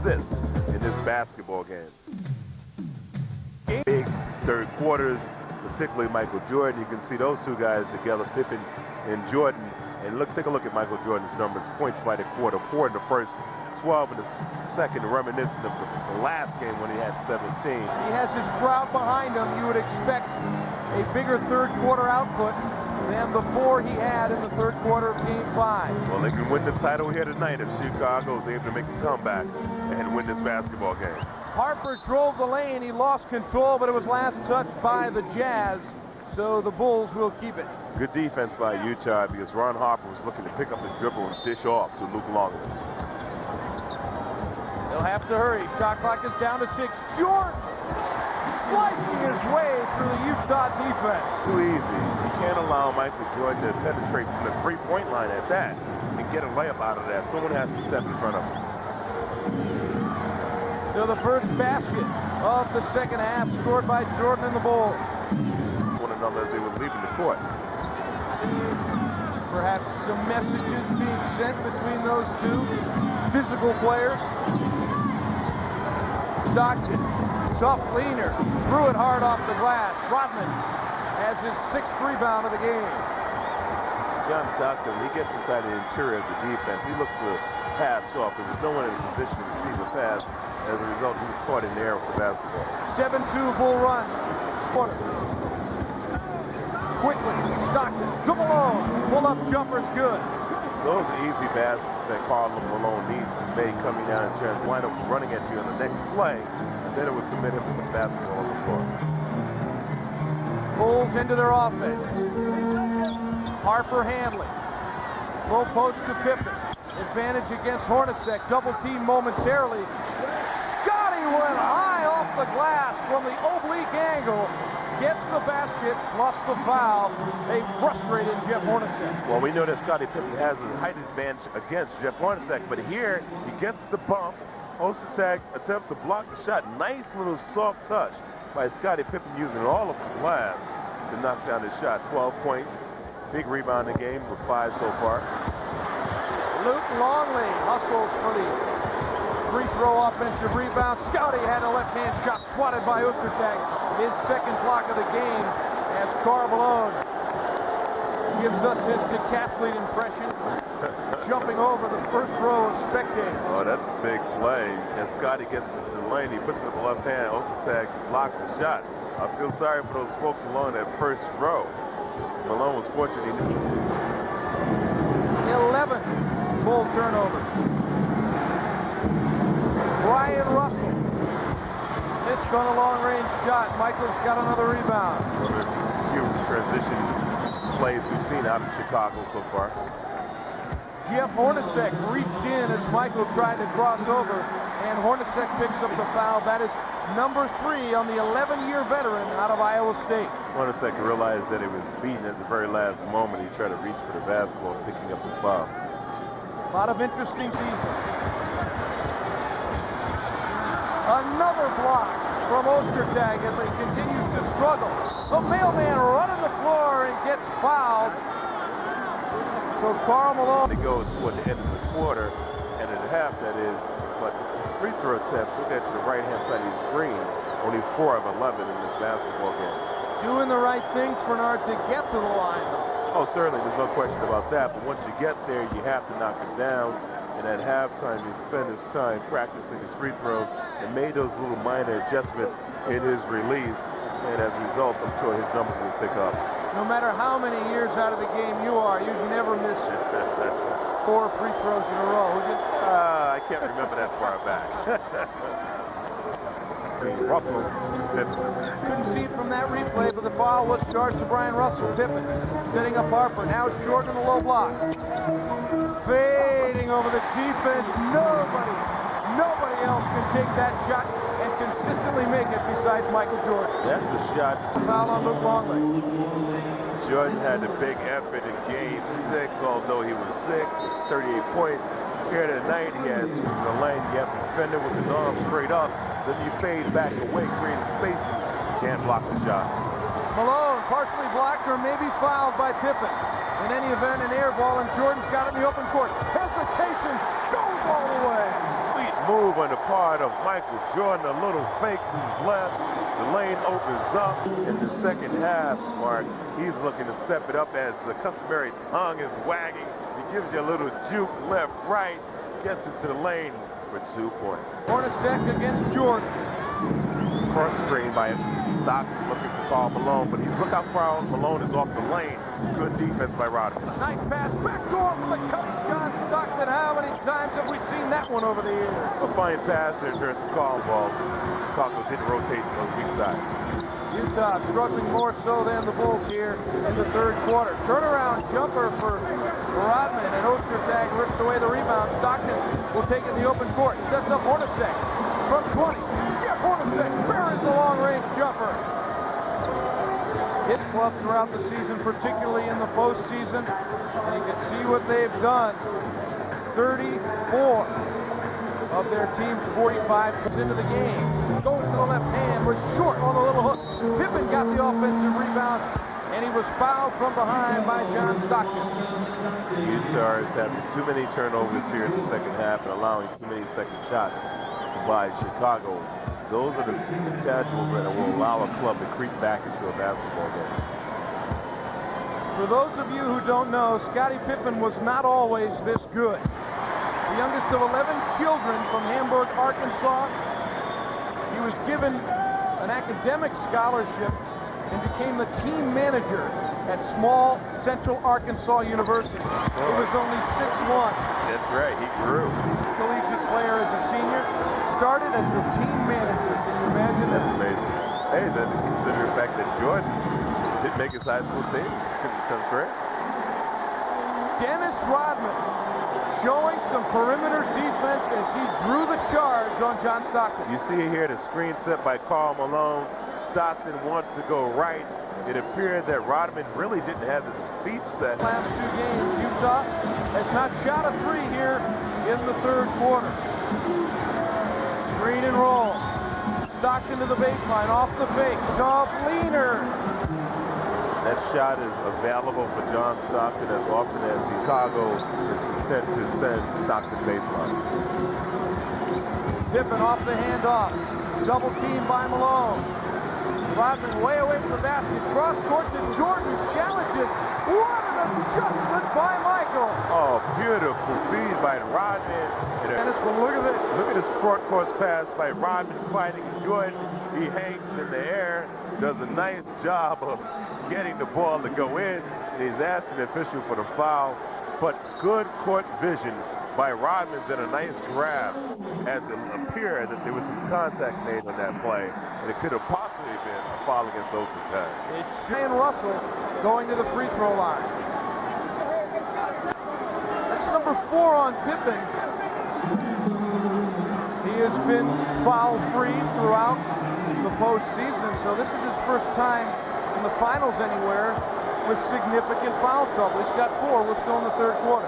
assists in this basketball game. Big third quarters, particularly Michael Jordan. You can see those two guys together, Pippen and Jordan. And take a look at Michael Jordan's numbers. Points by the quarter, 4 in the first, 12 in the second, reminiscent of the last game when he had 17. He has his crowd behind him. You would expect a bigger third quarter output than the 4 he had in the third quarter of Game 5. Well, they can win the title here tonight if Chicago is able to make a comeback and win this basketball game. Harper drove the lane. He lost control, but it was last touched by the Jazz, so the Bulls will keep it. Good defense by Utah because Ron Harper was looking to pick up his dribble and dish off to Luke Longley. They'll have to hurry. Shot clock is down to 6. Jordan slicing his way through the Utah defense. Too easy. You can't allow Michael Jordan to penetrate from the three-point line at that and get a layup out of that. Someone has to step in front of him. So the first basket of the second half scored by Jordan and the Bulls. One another as they were leaving the court. Perhaps some messages being sent between those two physical players. Stockton, tough leaner, threw it hard off the glass. Rodman has his 6th rebound of the game. John Stockton, he gets inside the interior of the defense. He looks to pass off. There was no one in a position to receive the pass. As a result, he was caught in the air with the basketball. 7-2 Bull run. Quarter. Quickly, Stockton to Malone. Pull-up jumper's good. Those are easy baskets that Karl Malone needs to make coming down and trying to wind up running at you on the next play, and then it would commit him to the basketball on the floor. Bulls into their offense. Harper Handley. Low post to Pippen. Advantage against Hornacek. Double team momentarily. Scotty went high off the glass from the oblique angle. Gets the basket, plus the foul. A frustrated Jeff Hornacek. Well, we know that Scottie Pippen has a height advantage against Jeff Hornacek, but here he gets the bump. Ostertag attempts to block the shot. Nice little soft touch by Scottie Pippen using all of the glass to knock down the shot. 12 points. Big rebound in the game with 5 so far. Luke Longley hustles for the free throw offensive rebound. Scotty had a left-hand shot swatted by Ostertag. His second block of the game as Karl Malone gives us his decathlete impression. Jumping over the first row of spectators. Oh, that's a big play. As Scotty gets into the lane, he puts it in the left hand. Ostertag blocks the shot. I feel sorry for those folks along that first row. Malone was fortunate. 11 Bull turnover. Brian Russell missed on a long-range shot. Michael's got another rebound. One of the few transition plays we've seen out of Chicago so far. Jeff Hornacek reached in as Michael tried to cross over, and Hornacek picks up the foul. That is number 3 on the 11-year veteran out of Iowa State. Hornacek realized that he was beaten at the very last moment. He tried to reach for the basketball, picking up his foul. A lot of interesting defense. Another block from Ostertag as he continues to struggle. The mailman running the floor and gets fouled. So Karl Malone. He goes toward the end of the quarter, and at half that is, but his free throw attempts, look at the right-hand side of your screen, only 4 of 11 in this basketball game. Doing the right thing, Bernard, to get to the line, though. Oh, certainly, there's no question about that, but once you get there, you have to knock it down, and at halftime, he spent his time practicing his free throws and made those little minor adjustments in his release, and as a result, I'm sure his numbers will pick up. No matter how many years out of the game you are, you'd never miss 4 free throws in a row, would you? I can't remember that far back. Russell, couldn't see it from that replay, but the foul was charged to Brian Russell. Pippen setting up Harper. Now it's Jordan in the low block. Fading over the defense. Nobody else can take that shot and consistently make it besides Michael Jordan. That's a shot. Foul on Luke Longley. Jordan had a big effort in Game 6, although he was sick. It's 38 points. Here tonight, he has 2 in the lane. You have to defend it with his arms straight up. Then you fade back away, creating space. Can't block the shot. Malone partially blocked or maybe fouled by Pippen. In any event, an air ball, and Jordan's got it in the open court. Hesitation goes all the way. Sweet move on the part of Michael Jordan. A little fake to his left. The lane opens up in the second half, Mark. He's looking to step it up as the customary tongue is wagging. He gives you a little juke left, right, gets into the lane for 2 points. Hornacek against Jordan. Cross screen by Stockton looking for Karl Malone, but look how far Malone is off the lane. Good defense by Rodman. Nice pass, back door for the cutting John Stockton. How many times have we seen that one over the years? A fine passer during the call ball. Chicago didn't rotate to those weak sides. Utah struggling more so than the Bulls here in the third quarter. Turnaround jumper for Rodman, and Ostertag rips away the rebound. Stockton will take it in the open court. Sets up Hornacek from 20. Jeff Hornacek buries the long-range jumper. His club throughout the season, particularly in the postseason. You can see what they've done. 34 of their team's 45 into the game. Goes to the left hand, was short on the little hook. Pippen got the offensive rebound, and he was fouled from behind by John Stockton. Utah is having too many turnovers here in the second half and allowing too many second shots by Chicago. Those are the intangibles that will allow a club to creep back into a basketball game. For those of you who don't know, Scottie Pippen was not always this good. The youngest of 11 children from Hamburg, Arkansas. He was given an academic scholarship and became the team manager at small Central Arkansas University. He was only 6'1". That's right, he grew. Collegiate player as a senior. Started as the team manager. Can you imagine? That's amazing. Hey, then consider the fact that Jordan didn't make his high school team. Sounds great. Dennis Rodman showing some perimeter defense as he drew the charge on John Stockton. You see here the screen set by Karl Malone. Stockton wants to go right. It appeared that Rodman really didn't have his feet set. Last 2 games, Utah has not shot a 3 here in the third quarter. Screen and roll. Stockton to the baseline, off the fake. Shaw leaner. That shot is available for John Stockton as often as Chicago is content to send Stockton baseline. Pippen off the handoff. Double team by Malone. Rodman way away from the basket. Cross court to Jordan. Challenges. What an adjustment by Michael. Oh, beautiful feed by Rodman. Dennis, but look at this. Look at this short course pass by Rodman fighting Jordan. He hangs in the air. Does a nice job of getting the ball to go in. And he's asking the official for the foul. But good court vision by Rodman did a nice grab as it appeared that there was some contact made on that play. And it could have possibly been a foul against Ostertag. It's Shane Russell going to the free throw line. That's number 4 on Pippen. He has been foul-free throughout the postseason, so this is his first time in the finals anywhere with significant foul trouble. He's got 4. We're still in the third quarter.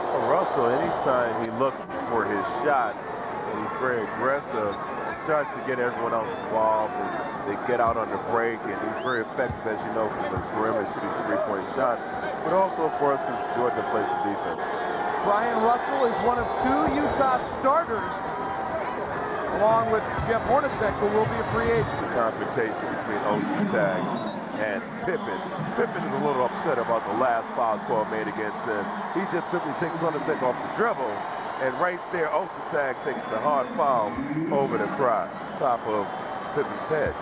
Well, Russell, anytime he looks for his shot, and he's very aggressive, he starts to get everyone else involved, and they get out on the break, and he's very effective, as you know, from the perimeter shooting 3-point shots, but also forces Jordan to play some defense. Brian Russell is one of 2 Utah starters, along with Jeff Hornacek, who will be a free agent. The confrontation between Ostertag and Pippen. Pippen is a little upset about the last foul call made against him. He just simply takes Hornacek off the dribble, and right there, Ostertag takes the hard foul over the top of Pippen's head.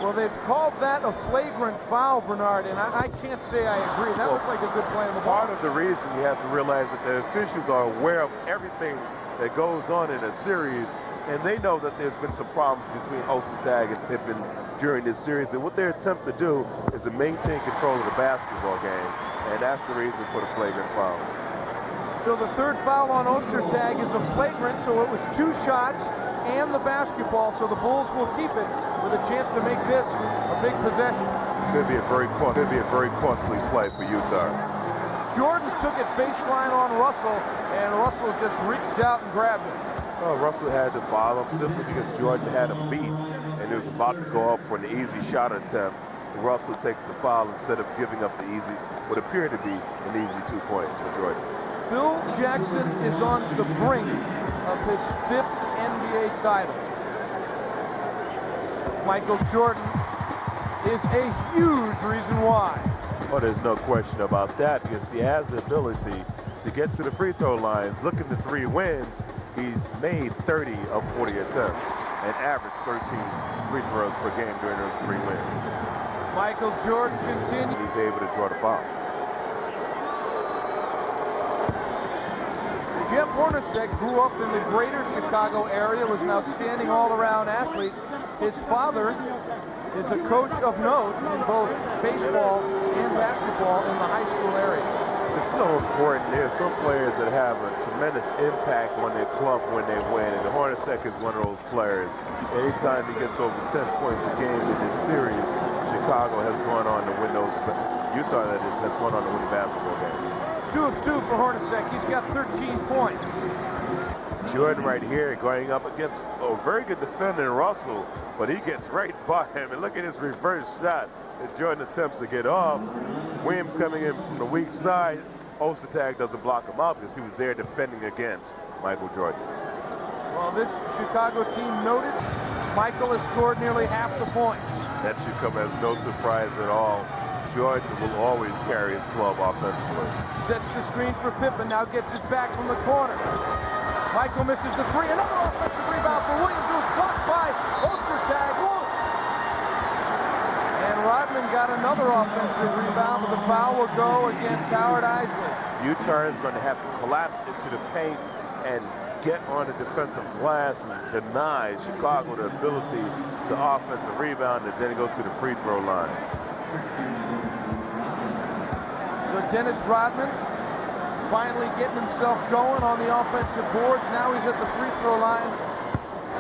Well, they've called that a flagrant foul, Bernard, and I can't say I agree. That looked like a good play on the ball. Part of the reason you have to realize that the officials are aware of everything that goes on in a series, and they know that there's been some problems between Ostertag and Pippen during this series, and what they attempt to do is to maintain control of the basketball game, and that's the reason for the flagrant foul. So the third foul on Ostertag is a flagrant, so it was 2 shots and the basketball, so the Bulls will keep it with a chance to make this a big possession. Could be a very costly play for Utah. Jordan took it baseline on Russell, and Russell just reached out and grabbed it. Well, Russell had to foul him simply because Jordan had him beat, and he was about to go up for an easy shot attempt. Russell takes the foul instead of giving up the easy, what appeared to be an easy 2 points for Jordan. Phil Jackson is on the brink of his 5th NBA title. Michael Jordan is a huge reason why. Well, there's no question about that, because he has the ability to get to the free throw lines. Look at the 3 wins. He's made 30 of 40 attempts and averaged 13 free throws per game during those 3 wins. Michael Jordan continues. He's able to draw the foul. Jeff Hornacek grew up in the greater Chicago area, was an outstanding all-around athlete. His father is a coach of note in both baseball and basketball in the high school area. It's so important. There are some players that have a tremendous impact on their club when they win, and Hornacek is one of those players. Anytime he gets over 10 points a game in this series, Chicago has gone on to win those. Utah, that is, has gone on to win the basketball game. 2 of 2 for Hornacek. He's got 13 points. Jordan right here going up against a very good defender in Russell, but he gets right by him. And look at his reverse shot that Jordan attempts to get off. Williams coming in from the weak side. Ostertag doesn't block him out because he was there defending against Michael Jordan. Well, this Chicago team noted Michael has scored nearly half the points. That should come as no surprise at all. Jordan will always carry his club offensively. Sets the screen for Pippen, now gets it back from the corner. Michael misses the 3. Another offensive rebound for Williams, who was blocked by Ostertag. And Rodman got another offensive rebound, but the foul will go against Howard Eisley. Utah is going to have to collapse into the paint and get on the defensive glass and deny Chicago the ability to offensive rebound and then go to the free throw line. So Dennis Rodman finally getting himself going on the offensive boards. Now he's at the free throw line,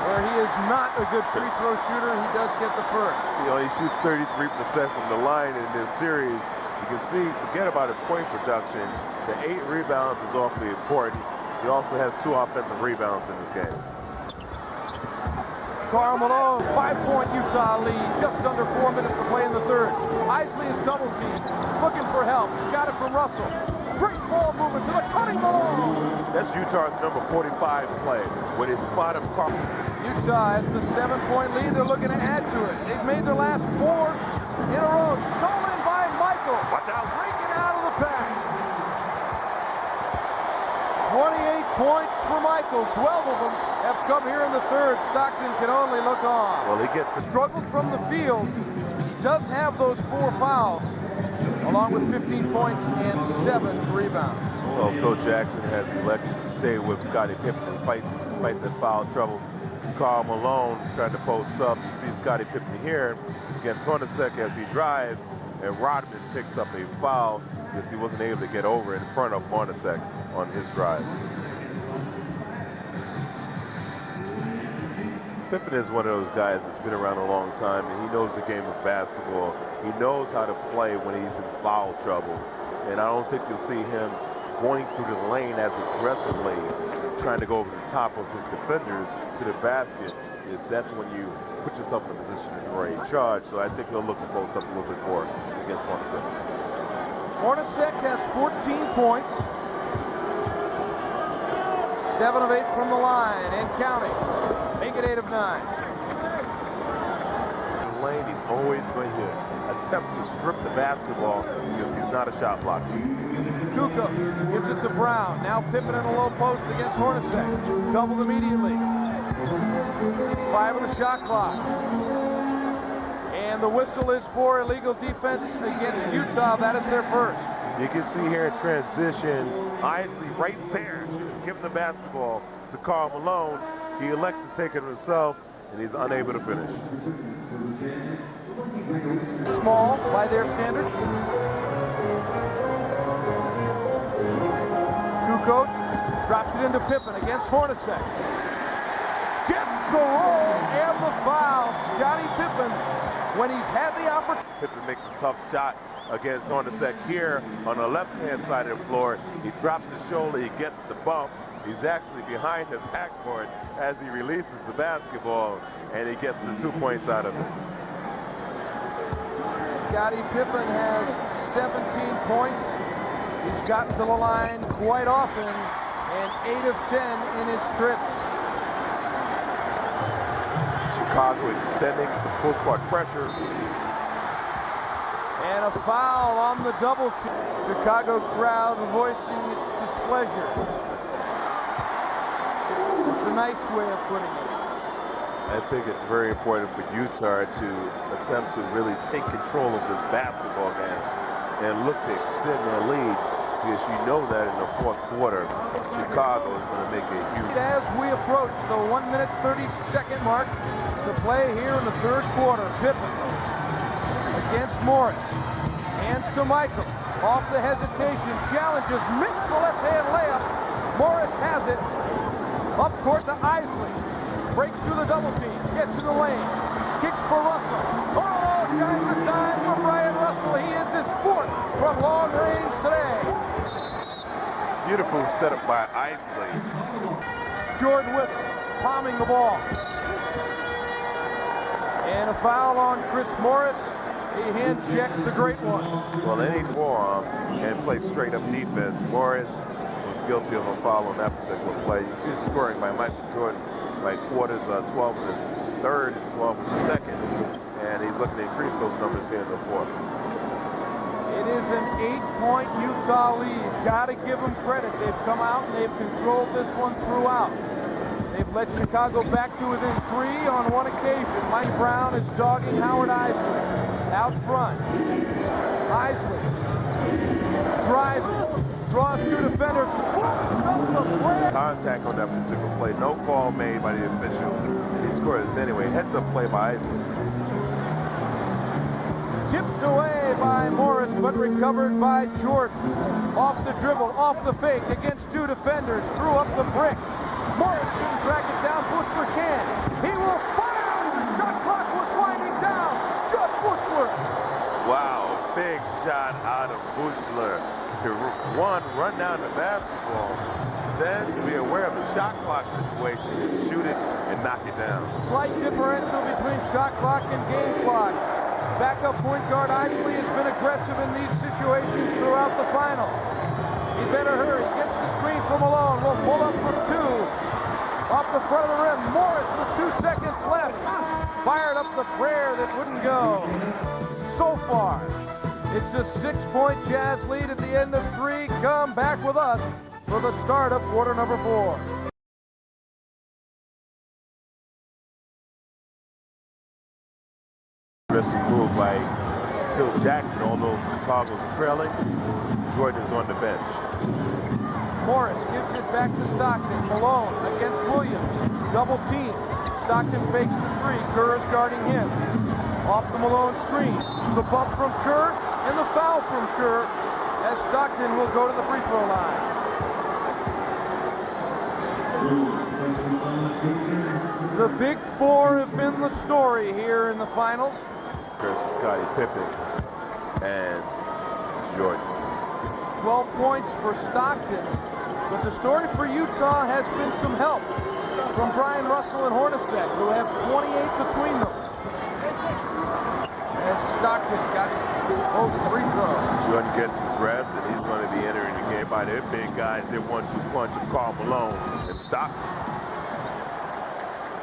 where he is not a good free throw shooter. He does get the first. You know, he shoots 33% from the line in this series. You can see, forget about his point production. The 8 rebounds is awfully important. He also has 2 offensive rebounds in this game. Karl Malone, 5-point Utah lead. Just under 4 minutes to play in the 3rd. Eisley is double teamed, looking for help. He's got it from Russell. Great ball movement to the cutting Malone. That's Utah's number 45 play with his spot of Karl. Utah has the 7-point lead. They're looking to add to it. They've made their last 4 in a row. Stolen by Michael. Watch out. Breaking out of the pack. 28 points for Michael. 12 of them have come here in the 3rd. Stockton can only look on. Well, he gets the struggled from the field. He does have those 4 fouls, along with 15 points and 7 rebounds. Well, Coach Jackson has elected to stay with Scottie Pippen despite the foul trouble. Karl Malone trying to post up. You see Scottie Pippen here against Hornacek as he drives, and Rodman picks up a foul because he wasn't able to get over in front of Hornacek on his drive. Pippen is one of those guys that's been around a long time, and he knows the game of basketball. He knows how to play when he's in foul trouble, and I don't think you'll see him going through the lane as aggressively, trying to go over the top of his defenders to the basket. That's when you put yourself in a position for a charge. So I think he'll look to post up a little bit more against Hornacek. Hornacek has 14 points. 7 of 8 from the line and counting. Make it 8 of 9. In the lane, he's always going to attempt to strip the basketball because he's not a shot blocker. Kukoc gives it to Brown. Now Pippen in a low post against Hornacek. Doubled immediately. 5 on the shot clock. And the whistle is for illegal defense against Utah. That is their first. You can see here in transition, Eisley right there, giving the basketball to Karl Malone. He elects to take it himself, and he's unable to finish. Small by their standards. Kukoc drops it into Pippen against Hornacek. Gets the roll and the foul. Scottie Pippen, when he's had the opportunity. Pippen makes a tough shot against Hornacek here on the left-hand side of the floor. He drops his shoulder, he gets the bump. He's actually behind the backboard as he releases the basketball, and he gets the 2 points out of it. Scottie Pippen has 17 points He's gotten to the line quite often, and 8 of 10 in his trips. Chicago extending some full court pressure. And a foul on the double team. Chicago crowd voicing its displeasure. It's a nice way of putting it. I think it's very important for Utah to attempt to really take control of this basketball game and look to extend their lead, because you know that in the fourth quarter, Chicago is going to make a huge... As we approach the 1-minute 30-second mark to play here in the third quarter, Pippen against Morris. Hands to Michael. Off the hesitation. Challenges. Missed the left-hand layup. Morris has it. Up court to Isley. Breaks through the double team. Gets to the lane. Kicks for Russell. Oh, guys are time for Brian Russell. He is his fourth from long range today. Beautiful setup by Isley. Jordan with it. Palming the ball. And a foul on Chris Morris. He hand checked the great one. Well, any forearm and play straight up defense. Morris was guilty of a foul on that particular play. You see it scoring by Michael Jordan by quarters, 12 in the third, 12 in the second, and he's looking to increase those numbers here in the fourth. It is an 8-point Utah lead. Got to give them credit. They've come out and they've controlled this one throughout. They've let Chicago back to within 3 on one occasion. Mike Brown is dogging Howard Isley out front. Isley driving, draws 2 defenders. Contact on that particular play. No call made by the official. He scored this anyway. Heads up play by Isley. Tipped away by Morris, but recovered by Jordan. Off the dribble, off the fake, against 2 defenders. Threw up the brick. Morris couldn't track it down. Bushler can. He will fire. The shot clock was winding down. Jeff Bushler. Wow, big shot out of Bushler to run down the basketball, then to be aware of the shot clock situation and shoot it and knock it down. Slight differential between shot clock and game clock. Backup point guard Isley has been aggressive in these situations throughout the final. He better hurry. Gets the screen from Malone. Will pull up for 2. Off the front of the rim. Morris with 2 seconds left. Fired up the prayer that wouldn't go. So far, it's a 6-point Jazz lead at the end of 3. Come back with us for the start of quarter number 4. Aggressive move by Phil Jackson, although Chicago's trailing. Jordan is on the bench. Morris gives it back to Stockton. Malone against Williams. Double team. Stockton fakes the 3. Kerr is guarding him. Off the Malone screen. The bump from Kerr and the foul from Kerr as Stockton will go to the free throw line. The Big Four have been the story here in the finals. Scottie Pippen and Jordan. 12 points for Stockton. But the story for Utah has been some help from Brian Russell and Hornacek, who have 28 between them. As Stockton got both free throws. Jordan gets his rest, and he's going to be entering the game by their big guys. Their 1-2 punch of Karl Malone and Stockton.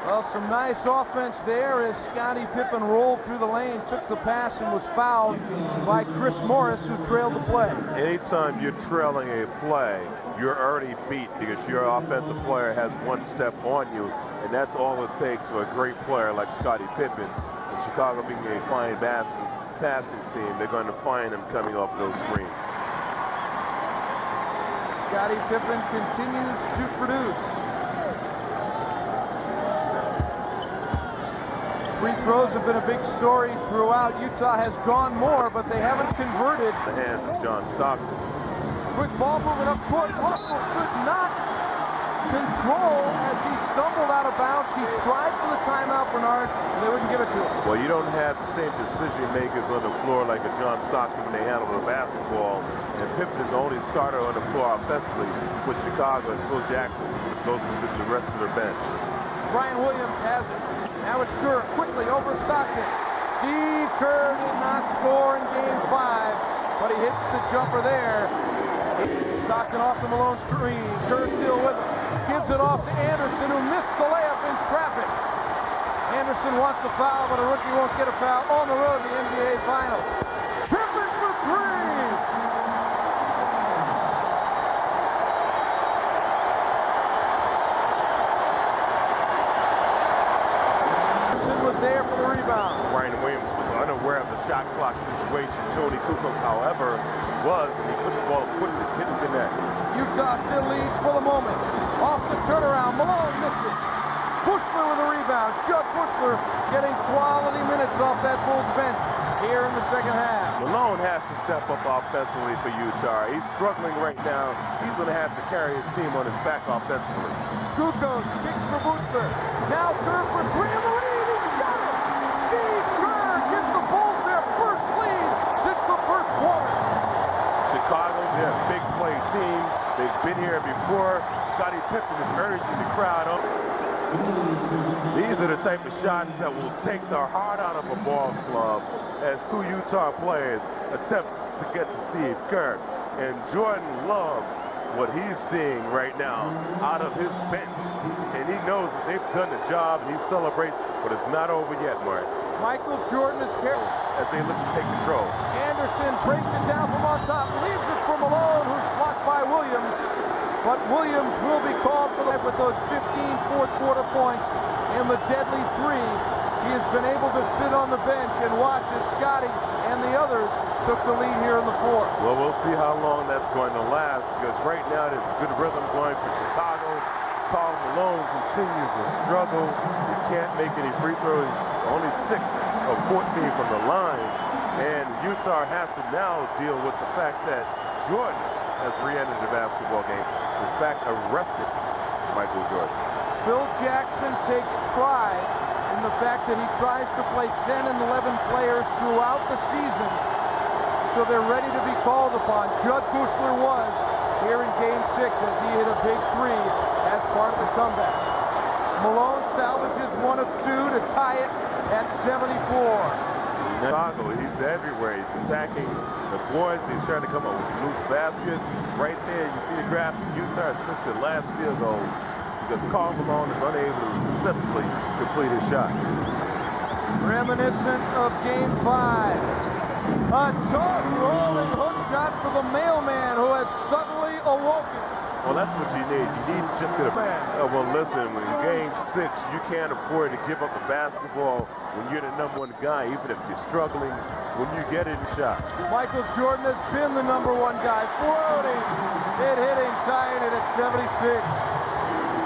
Well, some nice offense there as Scottie Pippen rolled through the lane, took the pass, and was fouled by Chris Morris, who trailed the play. Anytime you're trailing a play, you're already beat because your offensive player has 1 step on you, and that's all it takes for a great player like Scottie Pippen. And Chicago being a fine passing team, they're going to find him coming off those screens. Scottie Pippen continues to produce. Free throws have been a big story throughout. Utah has gone more, but they haven't converted. The hands of John Stockton. Quick ball moving up court. Russell could not control as he stumbled out of bounds. He tried for the timeout, Bernard, and they wouldn't give it to him. Well, you don't have the same decision makers on the floor like a John Stockton when they handle the basketball. And Pippen is the only starter on the floor offensively with Chicago, and Phil Jackson goes with the rest of their bench. Brian Williams has it. Now it's Kerr quickly over Stockton. Steve Kerr did not score in game 5, but he hits the jumper there. Stockton off the Malone screen. Kerr still with him. Gives it off to Anderson, who missed the layup in traffic. Anderson wants a foul, but a rookie won't get a foul on the road to the NBA Finals. Pippen for three! Anderson was there for the rebound. Brian Williams was unaware of the shot clock situation. Tony Kukoc, however, was, and he put the ball quickly, didn't connect. Utah still leads for the moment. Off the turnaround, Malone misses. Bushler with a rebound. Jud Bushler getting quality minutes off that Bulls bench here in the second half. Malone has to step up offensively for Utah. He's struggling right now. He's going to have to carry his team on his back offensively. Kukoc kicks for Bushler. Now Kerr for three in the lead. He's got it. Steve Kerr gives the Bulls their first lead since the first quarter. Chicago, they're a big play team. They've been here before. Scottie Pippen is urging the crowd up. These are the type of shots that will take the heart out of a ball club as two Utah players attempt to get to Steve Kerr. And Jordan loves what he's seeing right now out of his bench. And he knows that they've done the job, and he celebrates, but it's not over yet, Mark. Michael Jordan is careful as they look to take control. Anderson breaks it down from on top, leaves it for Malone, who's blocked by Williams. But Williams will be called for with those 15 fourth quarter points and the deadly three. He has been able to sit on the bench and watch as Scottie and the others took the lead here in the fourth. Well, we'll see how long that's going to last, because right now there's good rhythm going for Chicago. Karl Malone continues to struggle. He can't make any free throws. Only 6 of 14 from the line. And Utah has to now deal with the fact that Jordan has re-entered the basketball game. In fact, arrested Michael Jordan. Phil Jackson takes pride in the fact that he tries to play 10 and 11 players throughout the season, so they're ready to be called upon. Jud Bushler was here in Game 6 as he hit a big three as part of the comeback. Malone salvages 1 of 2 to tie it at 74. Chicago, he's everywhere. He's attacking the boards. He's trying to come up with loose baskets. Right there, you see the graphic. Utah has missed their last field goals because Karl Malone is unable to successfully complete his shot. Reminiscent of Game 5. A tough rolling hook shot for the mailman who has suddenly awoken. Well, that's what you need. You need just to... well, listen, in Game 6, you can't afford to give up the basketball when you're the #1 guy, even if you're struggling. When you get it, shot. Michael Jordan has been the #1 guy, floating, hitting, tying it at 76.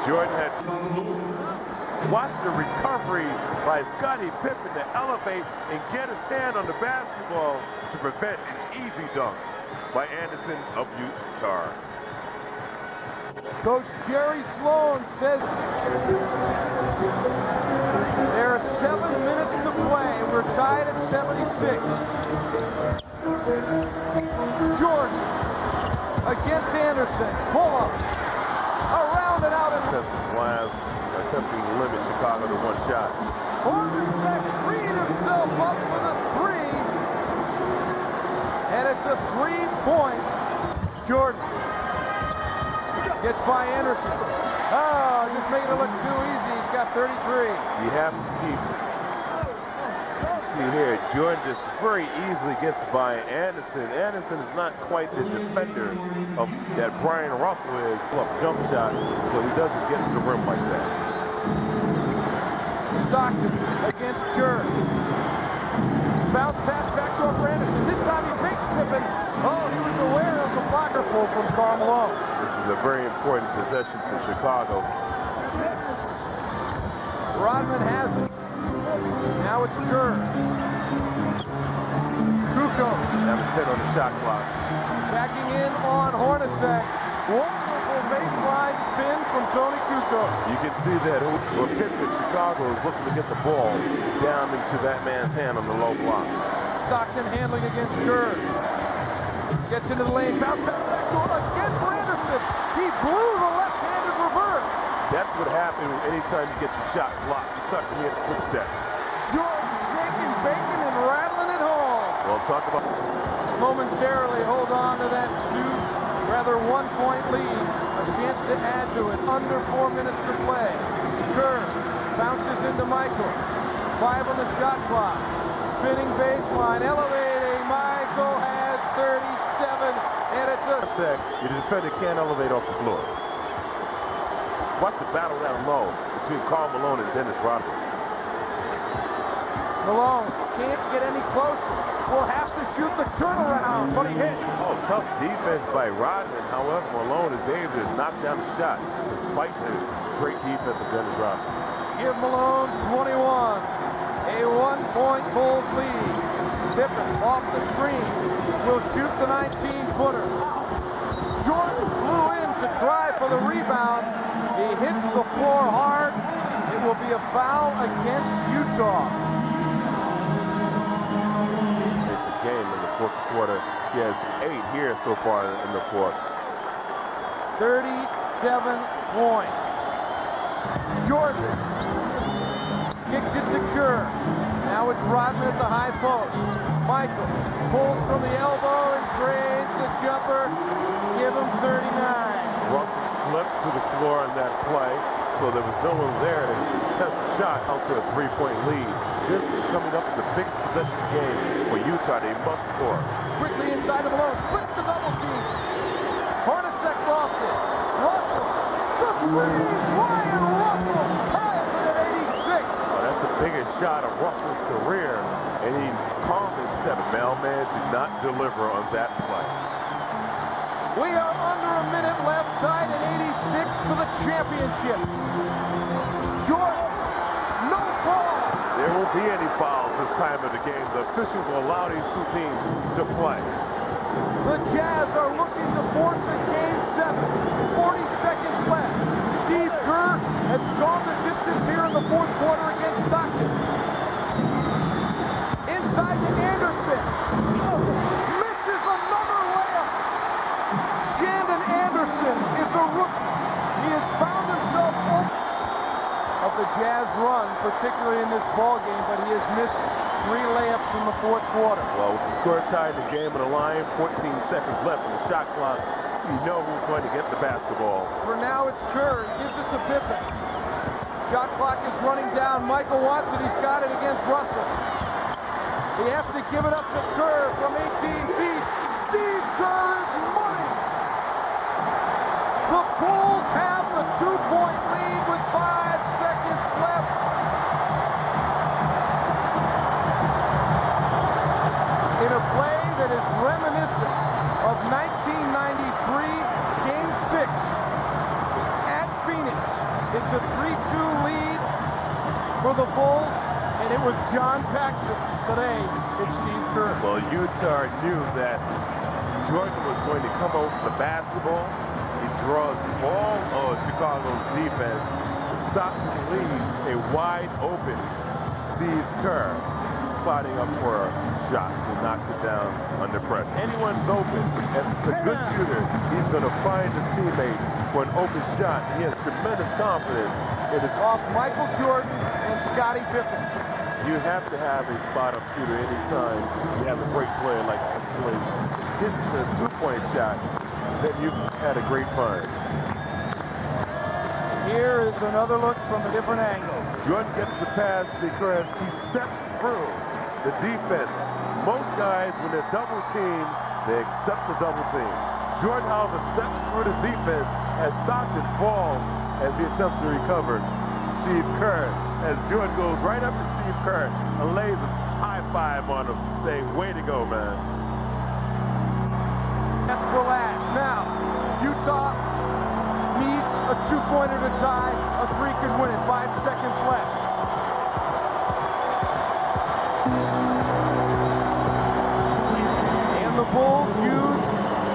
Jordan had watched the recovery by Scottie Pippen to elevate and get his hand on the basketball to prevent an easy dunk by Anderson of Utah. Coach Jerry Sloan says there are 7 minutes to play. We're tied at 76. Jordan against Anderson. Pull up. Around and out. Defensive glass attempting to limit Chicago to 1 shot. Hornacek freed himself up with a 3. And it's a 3-point. Jordan gets by Anderson. Oh, just making it look too easy. He's got 33. You have to keep... See here, Jordan just very easily gets by Anderson. Anderson is not quite the defender of that Brian Russell is. Jump shot, so he doesn't get to the rim like that. Stockton against Kerr. Bounce pass back to Anderson. This time he takes Pippen. Oh, he was aware of the blocker pull from Karl Malone. This is a very important possession for Chicago. Rodman has it. Now it's Kerr. Kukoc. Number 10 on the shot clock. Backing in on Hornacek. Wonderful baseline spin from Tony Kukoc. You can see that Pippen, Chicago is looking to get the ball down into that man's hand on the low block. Stockton handling against Kerr. Gets into the lane. Bounce back to him again for Anderson. He blew the left-handed reverse. That's what happens anytime you get your shot blocked. You start to hear the footsteps. Jordan shaking, baking, and rattling it home. Well, talk about... Momentarily hold on to that 2, rather one-point lead. A chance to add to it. Under 4 minutes to play. Kerr bounces into Michael. 5 on the shot clock. Spinning baseline, elevating. Michael has 37, and it's a... The defender can't elevate off the floor. Watch the battle down low between Karl Malone and Dennis Rodman. Malone can't get any closer. Will have to shoot the turnaround, but he hit. Oh, tough defense by Rodman. However, Malone is able to knock down the shot despite the great defense of Dennis Rodman. Give Malone 21. A 1-point Bulls lead. Pippen off the screen will shoot the 19-footer. Jordan flew in to try for the rebound. He hits the floor hard. It will be a foul against Utah. It's a game in the fourth quarter. He has 8 here so far in the fourth. 37 points. Jordan kicks it to Kerr. Now it's Rodman at the high post. Michael pulls from the elbow and trades the jumper. Give him 39. Russell slipped to the floor on that play, so there was no one there to test the shot out to a 3-point lead. This is coming up as a big possession game for Utah. They must score. Quickly inside of Malone. Splits the double team. Hornacek lost it. Russell. The three. Ryan Russell ties it at 86. Oh, that's the biggest shot of Russell's career, and he calmly stepped. Mailman did not deliver on that play. We are under a minute left, tied at 86 for the championship. Jordan, no call. There won't be any fouls this time of the game. The officials will allow these two teams to play. The Jazz are looking to force a game 7. 40 seconds left. Steve Kerr has gone the distance here in the fourth quarter against Stockton. Inside to Anderson. Misses another layup. Shandon Anderson is a rookie. He has found himself open of the Jazz run, particularly in this ball game, but he has missed 3 layups in the fourth quarter. Well, with the score tied, the game on the line, 14 seconds left on the shot clock, you know who's going to get the basketball. For now, it's Kerr. He gives it to Pippen. Shot clock is running down. Michael wants it. He's got it against Russell. He has to give it up to Kerr from 18 feet. Steve Kerr is money. The Bulls have the 2-point lead with 5 seconds left. In a play that is reminiscent of 1993 Game 6 at Phoenix. It's a 3-2 lead for the Bulls, and it was John Paxson. Today, it's Steve Kerr. Well, Utah knew that Jordan was going to come over the basketball. He draws all of Chicago's defense, stops and leaves a wide open Steve Kerr spotting up for a shot. He knocks it down under pressure. Anyone's open, and it's a good shooter. He's going to find his teammate for an open shot. He has tremendous confidence in his off Michael Jordan and Scottie Pippen. You have to have a spot-up shooter anytime you have a great player like Slade. Get the 2-point shot, then you've had a great find. Here is another look from a different angle. Jordan gets the pass because he steps through the defense. Most guys, when they're double teamed, they accept the double team. Jordan, however, steps through the defense as Stockton falls as he attempts to recover Steve Kerr. As Jordan goes right up to Steve Kerr and lays a high five on him, saying, way to go, man. That's for last. Now, Utah needs a 2-pointer to tie. A 3 could win it. 5 seconds left. And the Bulls use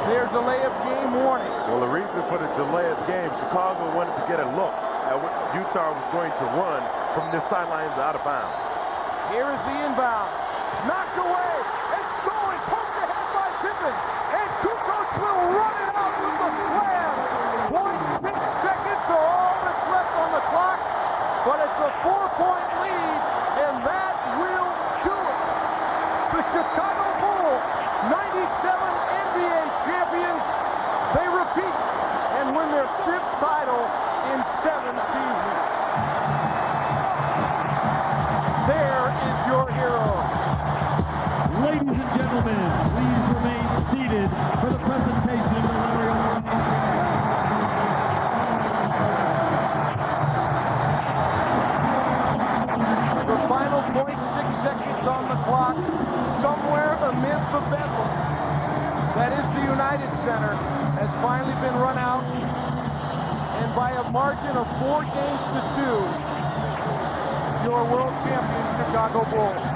their delay of game warning. Well, the reason for the delay of game, Chicago wanted to get a look at what Utah was going to run from the sidelines out of bounds. Here is the inbound. Knocked away. It's going. Poked ahead by Pippen. And Kukoc will run it out with the slam. 0.6 seconds are all that's left on the clock. But it's a 4-point lead, and that will do it. The Chicago Bulls, 97 NBA champions. They repeat for the presentation of the Larry O'Brien. The final 0.6 seconds on the clock, somewhere amid the bedlam that is the United Center, has finally been run out, and by a margin of 4 games to 2, your world champion Chicago Bulls.